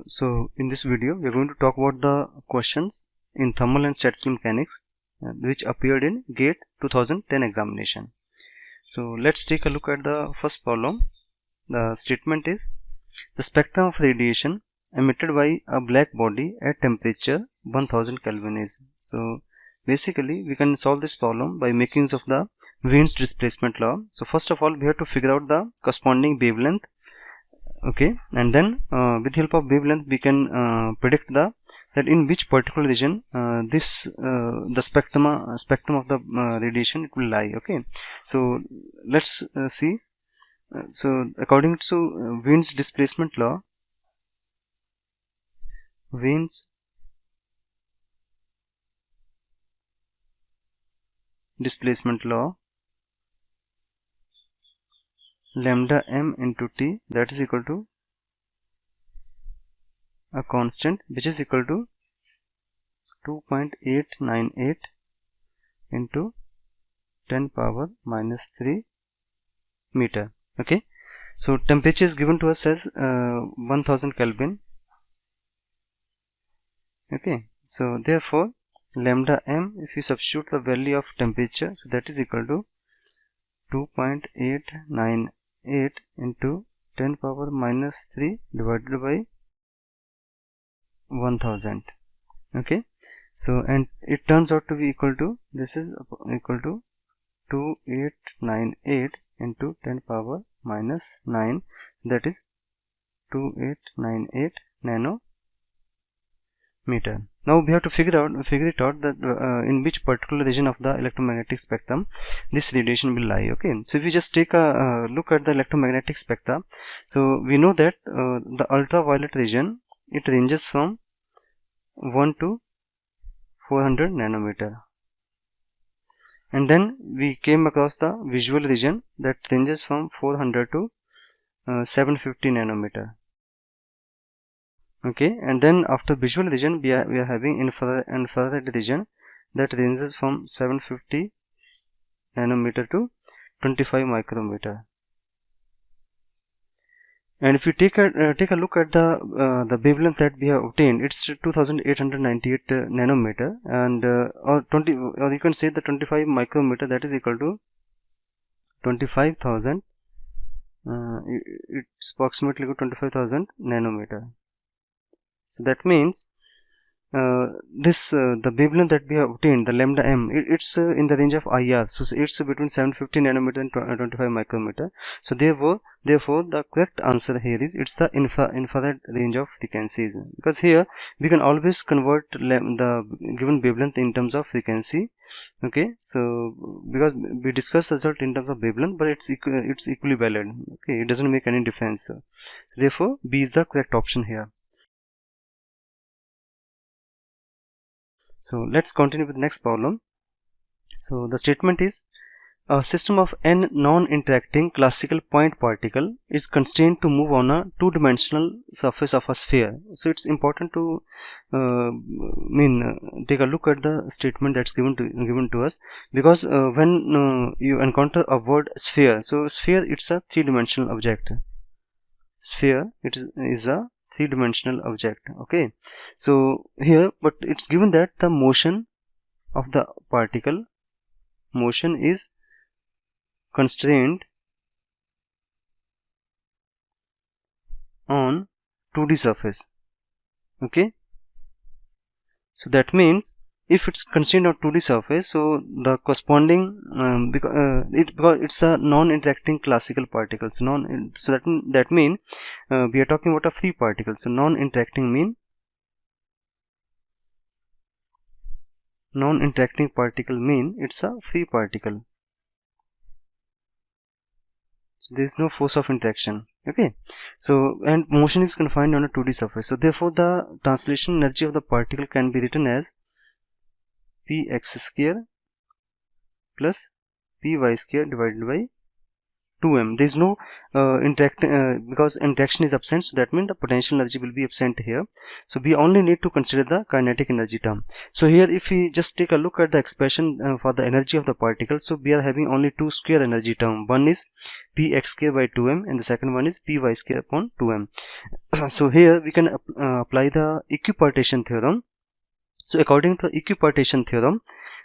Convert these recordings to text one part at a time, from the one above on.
So in this video we are going to talk about the questions in thermal and statistical mechanics which appeared in GATE 2010 examination. So let's take a look at the first problem. The statement is the spectrum of radiation emitted by a black body at temperature 1000 Kelvin is. So basically we can solve this problem by making use of the Wien's displacement law. So first of all we have to figure out the corresponding wavelength. Okay, and then with help of wavelength we can predict that in which particular region the spectrum of the radiation it will lie. Okay, so let's see. So according to Wien's displacement law, lambda m into t, that is equal to a constant which is equal to 2.898 into 10 power minus 3 meter. Okay, so temperature is given to us as 1000 Kelvin. Okay, so therefore lambda m, if you substitute the value of temperature, so that is equal to 2.898 into 10 power minus 3 divided by 1000. Okay, so and it turns out to be equal to, this is equal to 2898 into 10 power minus 9, that is 2898 nanometer. Now we have to figure it out that in which particular region of the electromagnetic spectrum this radiation will lie. Okay, so if we just take a look at the electromagnetic spectra, so we know that the ultraviolet region, it ranges from 1 to 400 nanometer, and then we came across the visual region that ranges from 400 to 750 nanometer. Okay, and then after visual region we are having infrared region that ranges from 750 nanometer to 25 micrometer. And if you take a look at the wavelength that we have obtained, it's 2898 nanometer, and or you can say the 25 micrometer, that is equal to 25,000. It's approximately 25,000 nanometer. So that means the wavelength that we have obtained, the lambda m, it's in the range of IR, so it's between 750 nanometer and 25 micrometer. So therefore the correct answer here is it's the infrared range of frequencies, because here we can always convert the given wavelength in terms of frequency. Okay, so because we discussed the result in terms of wavelength, but it's equally valid. Okay, it doesn't make any difference. So therefore B is the correct option here. So let's continue with the next problem. So the statement is a system of n non-interacting classical point particle is constrained to move on a two-dimensional surface of a sphere. So it's important to take a look at the statement that's given to us, because when you encounter a word sphere, so sphere, it's a three-dimensional object. Sphere, it is a three-dimensional object. Okay, so here, but it's given that the motion of the particle is constrained on 2D surface. Okay, so that means if it's constrained on 2D surface, so the corresponding because it's a non-interacting classical particle, so that means we are talking about a free particle. So non-interacting particle mean it's a free particle. So there is no force of interaction. Okay, so and motion is confined on a 2D surface. So therefore the translation energy of the particle can be written as px square plus py square divided by 2m. There is no because interaction is absent, so that means the potential energy will be absent here. So we only need to consider the kinetic energy term. So here if we just take a look at the expression for the energy of the particle, so we are having only two square energy term. One is px square by 2m and the second one is py square upon 2m. So here we can apply the equipartition theorem. So according to equipartition theorem,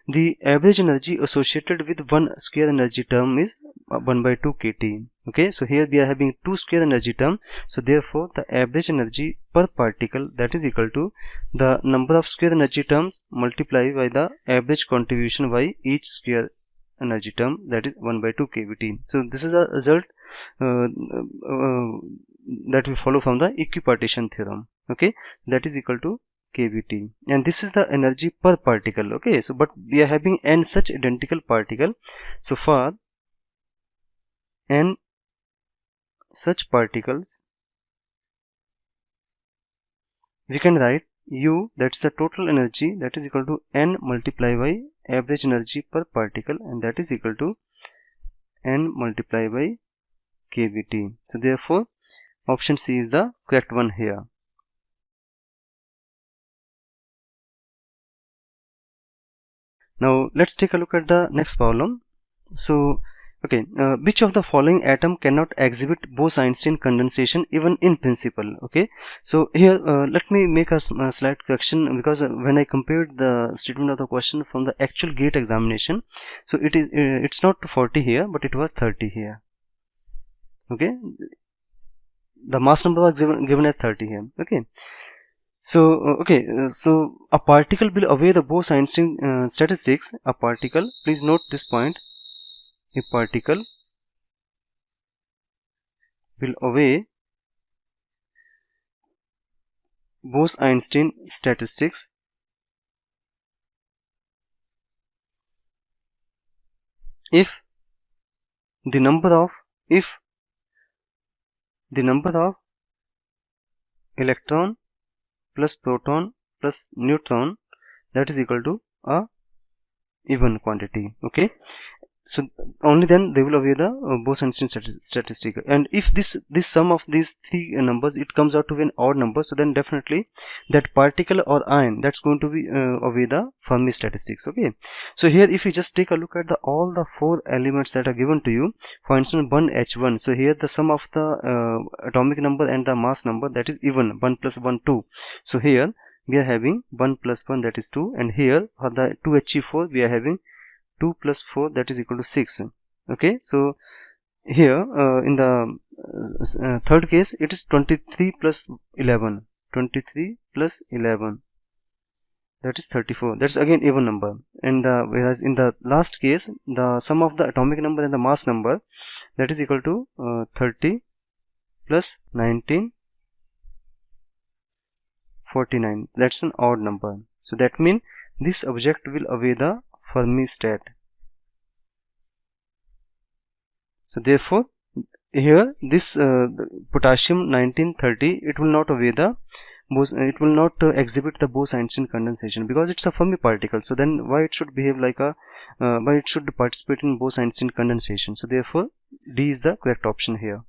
the average energy associated with one square energy term is 1 by 2 kT. Okay, so here we are having two square energy term, so therefore the average energy per particle, that is equal to the number of square energy terms multiplied by the average contribution by each square energy term, that is 1 by 2 kVt. So this is a result that we follow from the equipartition theorem. Okay, that is equal to kVt, and this is the energy per particle. Okay, so but we are having n such identical particle, so for n such particles we can write U, that's the total energy, that is equal to n multiplied by average energy per particle, and that is equal to n multiplied by kVt. So therefore option C is the correct one here. Now let's take a look at the next problem. So okay, which of the following atom cannot exhibit Bose-Einstein condensation even in principle? Okay, so here let me make a slight correction, because when I compared the statement of the question from the actual GATE examination, so it is it's not 40 here, but it was 30 here. Okay, the mass number was given as 30 here. Okay, so so a particle will obey the Bose-Einstein statistics. A particle, please note this point, a particle will obey Bose-Einstein statistics if the number of electron plus proton plus neutron, that is equal to a even quantity. Okay, so only then they will obey the Bose-Einstein statistic. And if this sum of these three numbers, it comes out to be an odd number, so then definitely that particle or ion, that's going to be obey the Fermi statistics. Okay, so here if you just take a look at all the four elements that are given to you, for instance 1H1, so here the sum of the atomic number and the mass number, that is even 1 plus 1 2. So here we are having 1 plus 1, that is 2, and here for the 2He4 we are having 2 plus 4, that is equal to 6. Okay, so here in the third case it is 23 plus 11, 23 plus 11, that is 34, that's again even number. And whereas in the last case the sum of the atomic number and the mass number, that is equal to 30 plus 19, 49, that's an odd number. So that means this object will obey the Fermi stat. So therefore here this potassium 1930, it will not obey the it will not exhibit the Bose-Einstein condensation, because it's a Fermi particle. So then why it should behave like a why it should participate in Bose-Einstein condensation? So therefore D is the correct option here.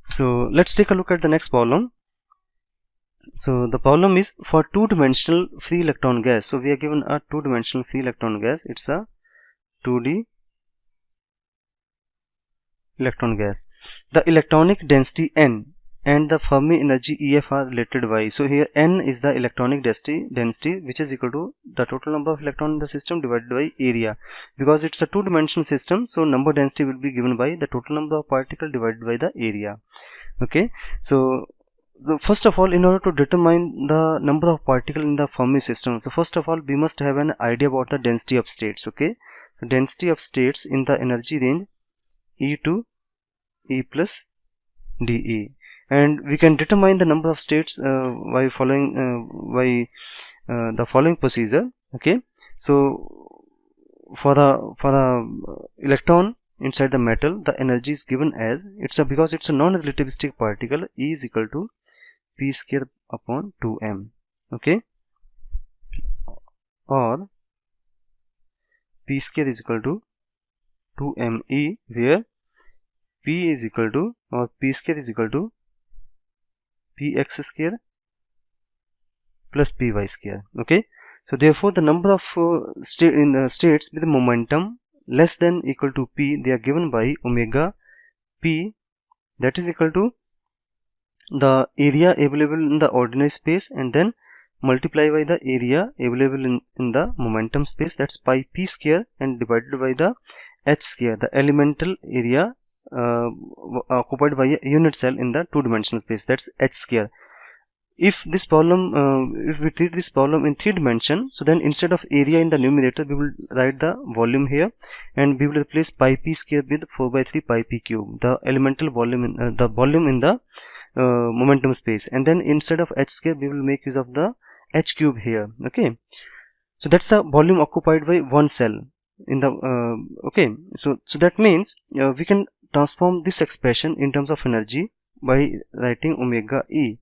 So let's take a look at the next problem. So the problem is for two-dimensional free electron gas. So we are given a two-dimensional free electron gas. It's a 2D electron gas. The electronic density N and the Fermi energy EF are related by. So here N is the electronic density which is equal to the total number of electrons in the system divided by area. Because it's a two-dimensional system, so number density will be given by the total number of particles divided by the area. Okay, so first of all, in order to determine the number of particles in the Fermi system, so first of all we must have an idea about the density of states. Okay, so density of states in the energy range E to E plus dE, and we can determine the number of states by following the following procedure. Okay, so for the electron inside the metal, the energy is given as because it's a non-relativistic particle, E is equal to P square upon 2m. Okay, or P square is equal to 2me, where P is equal to, or P square is equal to Px square plus Py square. Okay, so therefore the number of states with momentum less than equal to P, they are given by omega P, that is equal to the area available in the ordinary space and then multiply by the area available in the momentum space, that's pi P square, and divided by the h square, the elemental area occupied by a unit cell in the two-dimensional space, that's h square. If this problem, if we treat this problem in 3 dimension, so then instead of area in the numerator, we will write the volume here, and we will replace pi P square with 4 by 3 pi P cube, the elemental volume in the volume in the momentum space, and then instead of h square we will make use of the h cube here. Okay, so that's the volume occupied by one cell in the okay, so that means we can transform this expression in terms of energy by writing omega E.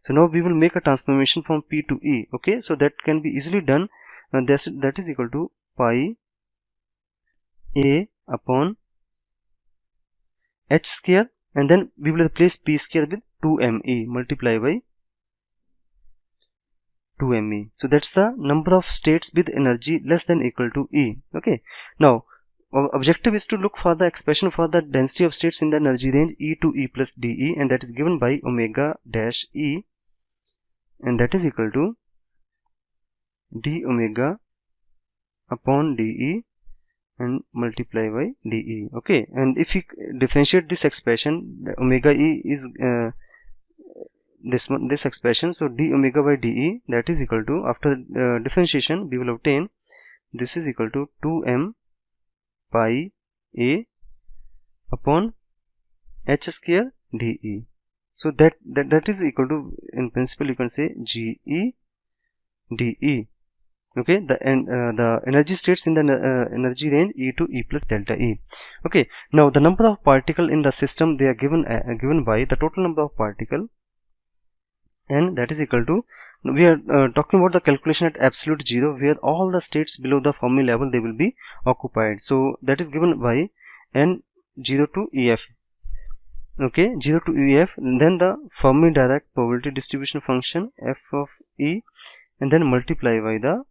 So now we will make a transformation from P to E. Okay, so that can be easily done. That is equal to pi A upon h square, and then we will replace P square with 2me multiply by 2me. So that's the number of states with energy less than equal to E. Okay, now our objective is to look for the expression for the density of states in the energy range E to E plus dE, and that is given by omega dash E, and that is equal to d omega upon dE and multiply by dE. Okay, and if you differentiate this expression, the omega E is this expression, so d omega by dE, that is equal to, after differentiation we will obtain, this is equal to 2m pi A upon h square dE. So that is equal to, in principle you can say, GE dE. Okay, the energy states in the energy range E to E plus delta E. Okay, now the number of particle in the system, they are given by the total number of particle, and that is equal to, we are talking about the calculation at absolute zero, where all the states below the Fermi level, they will be occupied. So that is given by n 0 to EF. Okay, 0 to EF, and then the Fermi direct probability distribution function f of E, and then multiply by the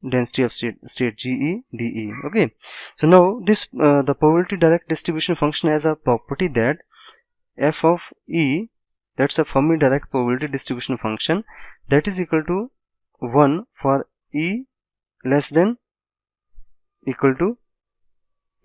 density of state GE dE. Okay, so now this the probability direct distribution function has a property that f of E, that's a Fermi direct probability distribution function, that is equal to 1 for E less than equal to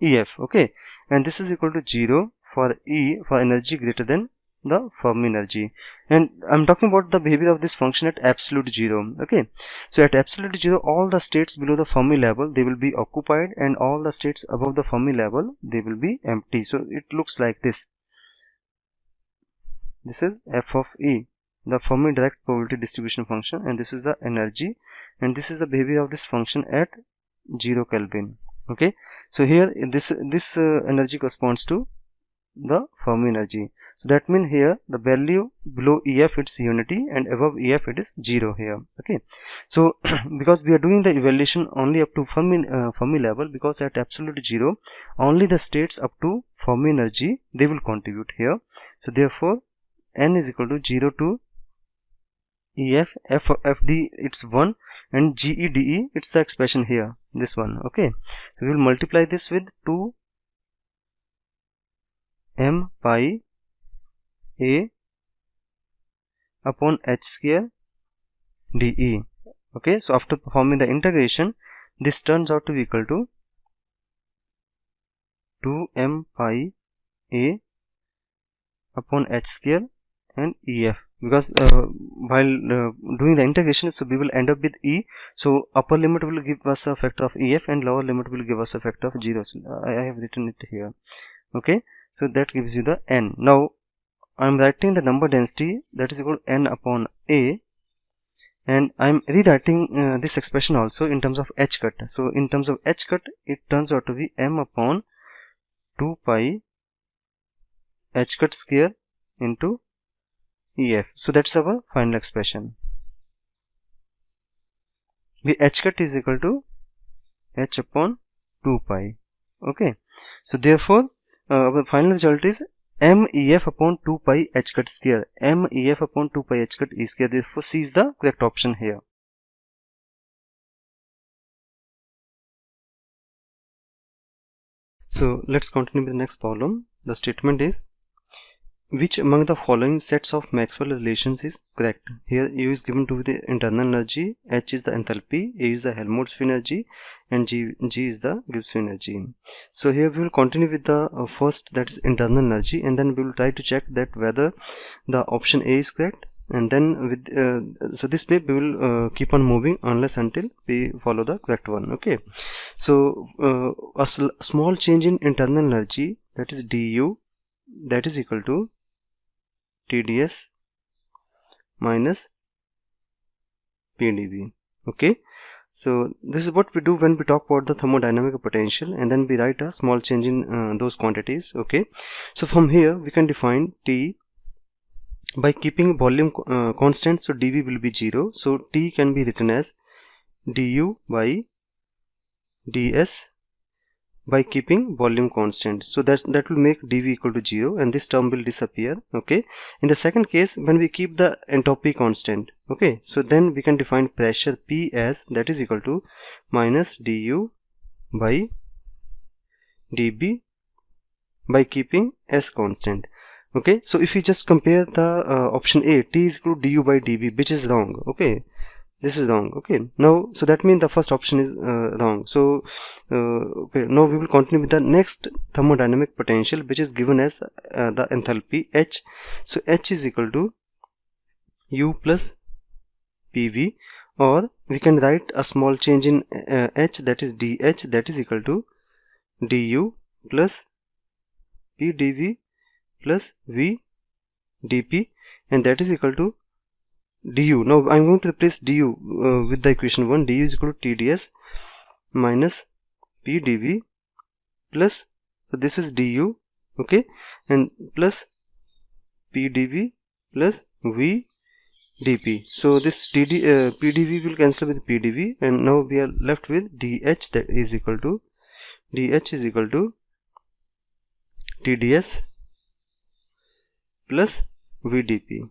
EF. Okay, and this is equal to 0 for E for energy greater than the Fermi energy, and I'm talking about the behavior of this function at absolute zero. Okay, so at absolute zero, all the states below the Fermi level, they will be occupied, and all the states above the Fermi level, they will be empty. So it looks like this. This is f of E, the Fermi direct probability distribution function, and this is the energy, and this is the behavior of this function at 0 Kelvin. Okay, so here this energy corresponds to the Fermi energy. So that means here the value below EF, it's unity, and above EF it is 0 here. Okay, so because we are doing the evaluation only up to Fermi level, because at absolute zero only the states up to Fermi energy, they will contribute here. So therefore n is equal to 0 to EF, f of FD, it's 1, and GEDE, it's the expression here, this one. Okay, so we will multiply this with 2 m pi A upon h square dE. Okay, so after performing the integration, this turns out to be equal to 2 m pi A upon h square and EF, because while doing the integration, so we will end up with E. So upper limit will give us a factor of EF, and lower limit will give us a factor of 0. So I have written it here. Okay, so that gives you the n. Now I am writing the number density, that is equal to n upon A, and I am rewriting this expression also in terms of h cut. So in terms of h cut, it turns out to be m upon 2 pi h cut square into EF. So that's our final expression. The h cut is equal to h upon 2 pi. Okay, so therefore our final result is MEF upon 2 pi h cut square. MEF upon 2 pi h cut e square. Therefore C is the correct option here. So let's continue with the next problem. The statement is, which among the following sets of Maxwell relations is correct? Here U is given to be the internal energy, H is the enthalpy, A is the Helmholtz free energy, and G is the Gibbs free energy. So here we will continue with the first, that is internal energy, and then we will try to check that whether the option A is correct, and then with so this way we will keep on moving unless until we follow the correct one. Okay, so a small change in internal energy, that is du, that is equal to TDS minus PdV. Okay, so this is what we do when we talk about the thermodynamic potential, and then we write a small change in those quantities. Okay, so from here we can define T by keeping volume constant, so dV will be 0, so T can be written as du by ds by keeping volume constant, so that will make dV equal to 0, and this term will disappear. Okay, in the second case, when we keep the entropy constant, okay, so then we can define pressure P as, that is equal to minus du by dB by keeping S constant. Okay, so if we just compare the option A, T is equal to du by dB, which is wrong. Okay, this is wrong. Okay, now so that means the first option is wrong. So okay, now we will continue with the next thermodynamic potential, which is given as the enthalpy H. So H is equal to U plus PV, or we can write a small change in H, that is DH, that is equal to du plus PdV plus V dP, and that is equal to du. Now I am going to replace du with the equation 1. Du is equal to TdS minus PdV plus, so this is du, okay, and plus PdV plus V dP. So this PdV will cancel with PdV, and now we are left with dH, that is equal to TdS plus VdP.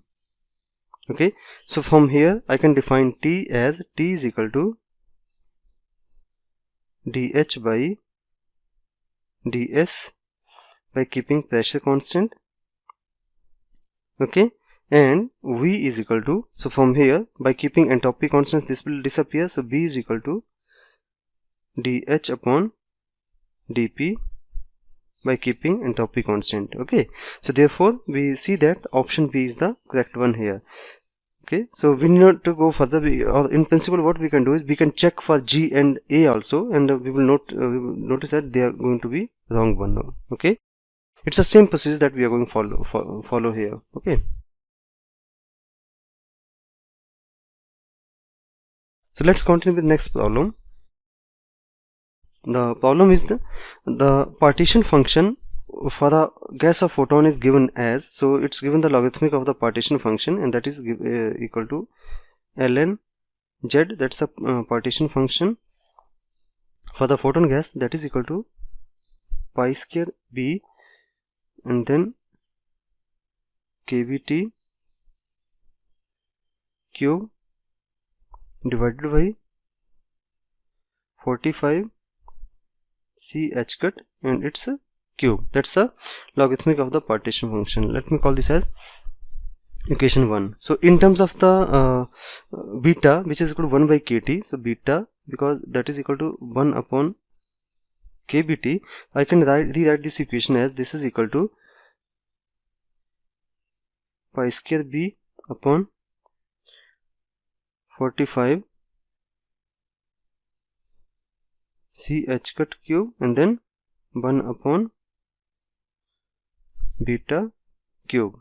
Okay, so from here I can define T as T is equal to dH by ds by keeping pressure constant. Okay, and V is equal to, so from here by keeping entropy constant this will disappear, so V is equal to dH upon dP by keeping entropy constant. Okay, so therefore we see that option B is the correct one here. Okay, so we need not to go further, or in principle what we can do is we can check for G and A also, and we will notice that they are going to be wrong one now. Okay, it's the same procedure that we are going to follow here. Okay, so let's continue with the next problem. The problem is the partition function for the gas of photon is given as, so it's given the logarithmic of the partition function, and that is equal to ln z, that's a partition function for the photon gas, that is equal to pi square b, and then kVt cube divided by 45 C h cut, and it's a cube. That's the logarithmic of the partition function. Let me call this as equation 1. So in terms of the beta, which is equal to 1 by kt, so beta, because that is equal to 1 upon kBt, I can rewrite this equation as, this is equal to pi square b upon 45 C h cut cube, and then 1 upon beta cube.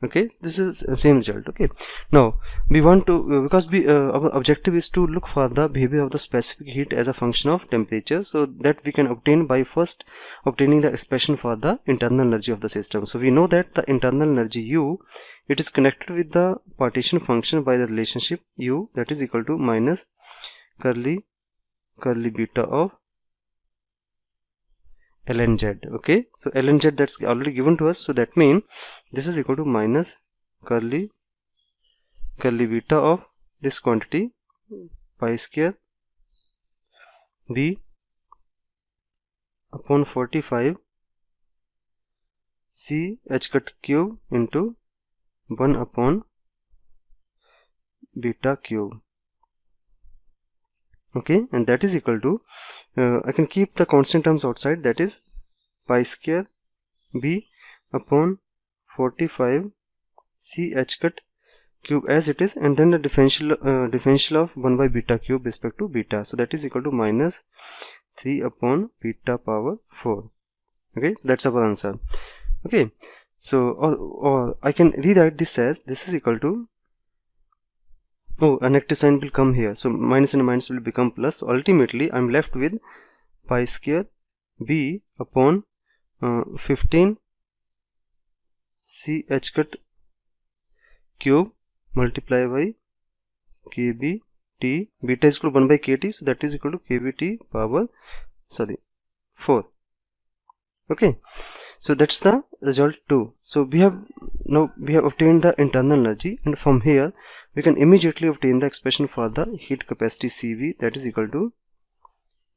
Okay, this is the same result. Okay, now we want to because our objective is to look for the behavior of the specific heat as a function of temperature, so that we can obtain by first obtaining the expression for the internal energy of the system. So we know that the internal energy U, it is connected with the partition function by the relationship U, that is equal to minus curly beta of ln z. Okay, so ln z that's already given to us, so that means this is equal to minus curly beta of this quantity pi square b upon 45 c h cut cube into 1 upon beta cube. Okay, and that is equal to I can keep the constant terms outside, that is pi square b upon 45 c h cut cube as it is, and then the differential of 1 by beta cube respect to beta, so that is equal to minus 3 upon beta power 4. Okay, so that's our answer. Okay, so or I can rewrite this as this is equal to, a negative sign will come here, so minus and minus will become plus. So ultimately I'm left with pi square b upon 15 c h cut cube multiply by kb t, beta is equal to 1 by kt, so that is equal to kb t power 4. Okay, so that's the result 2. So we have obtained the internal energy, and from here we can immediately obtain the expression for the heat capacity Cv, that is equal to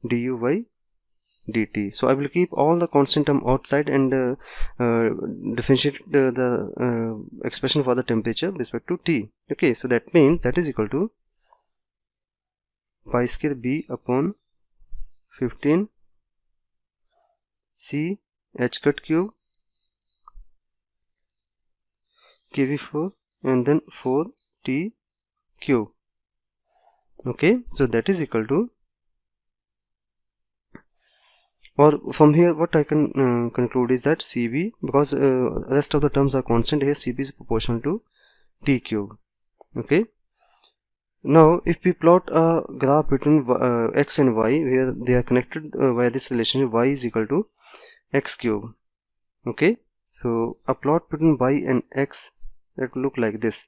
du by dt. So I will keep all the constant term outside and differentiate the expression for the temperature with respect to T. Okay, so that means that is equal to pi square b upon 15 c h cut cube kv4 and then 4 t cube. Okay, so that is equal to, or from here what I can conclude is that Cv, because rest of the terms are constant here, Cv is proportional to T cube. Okay, now if we plot a graph between x and y where they are connected by this relationship y is equal to x cube. Okay, so a plot between y and x, that will look like this.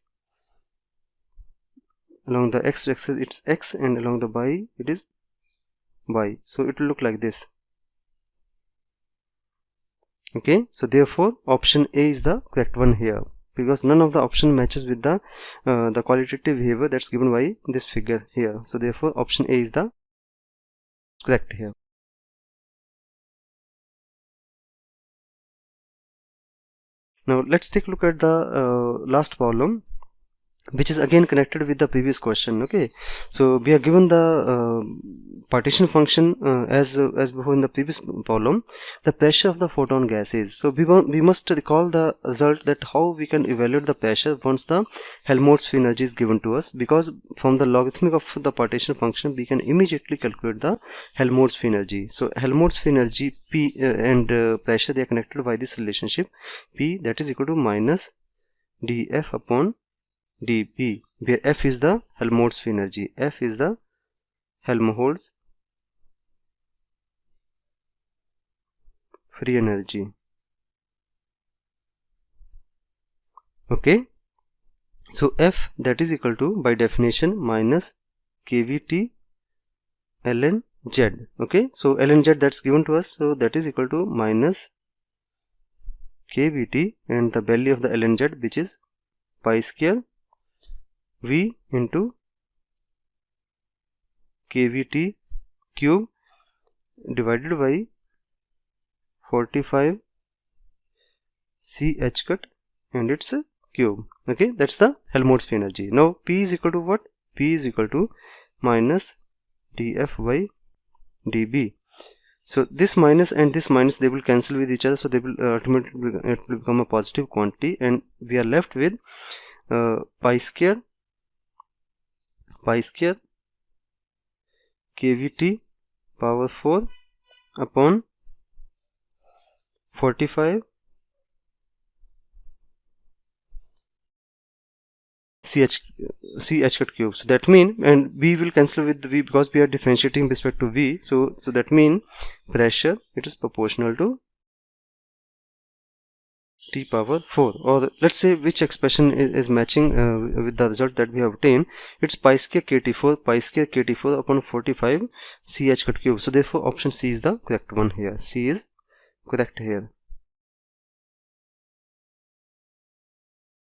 Along the x axis it's x and along the y it is y, so it will look like this. Okay, so therefore option A is the correct one here, because none of the option matches with the qualitative behavior that's given by this figure here. So therefore option A is the correct here. Now let's take a look at the last problem, which is again connected with the previous question. Okay, so we are given the partition function as before in the previous problem, the pressure of the photon gas is. So we must recall the result, that how we can evaluate the pressure once the Helmholtz free energy is given to us, because from the logarithmic of the partition function we can immediately calculate the Helmholtz free energy. So Helmholtz free energy P and pressure, they are connected by this relationship P, that is equal to minus dF upon dP, where F is the Helmholtz free energy. F is the Helmholtz free energy. Okay, so F, that is equal to by definition minus kVt ln Z. Okay, so ln Z that's given to us, so that is equal to minus kVt and the value of the ln Z, which is pi square V into kVt cube divided by 45 c h cut and its cube. Okay, that's the Helmholtz free energy. Now P is equal to what? P is equal to minus dF by dB. So this minus and this minus, they will cancel with each other, so they will ultimately it will become a positive quantity, and we are left with pi square kVt power 4 upon 45 ch cut cube. So that means, and v will cancel with the v because we are differentiating with respect to v, so that means pressure, it is proportional to T power 4, or let's say which expression is matching with the result that we have obtained. It's pi square kt4 upon 45 ch cut cube. So therefore option C is the correct one here. C is correct here.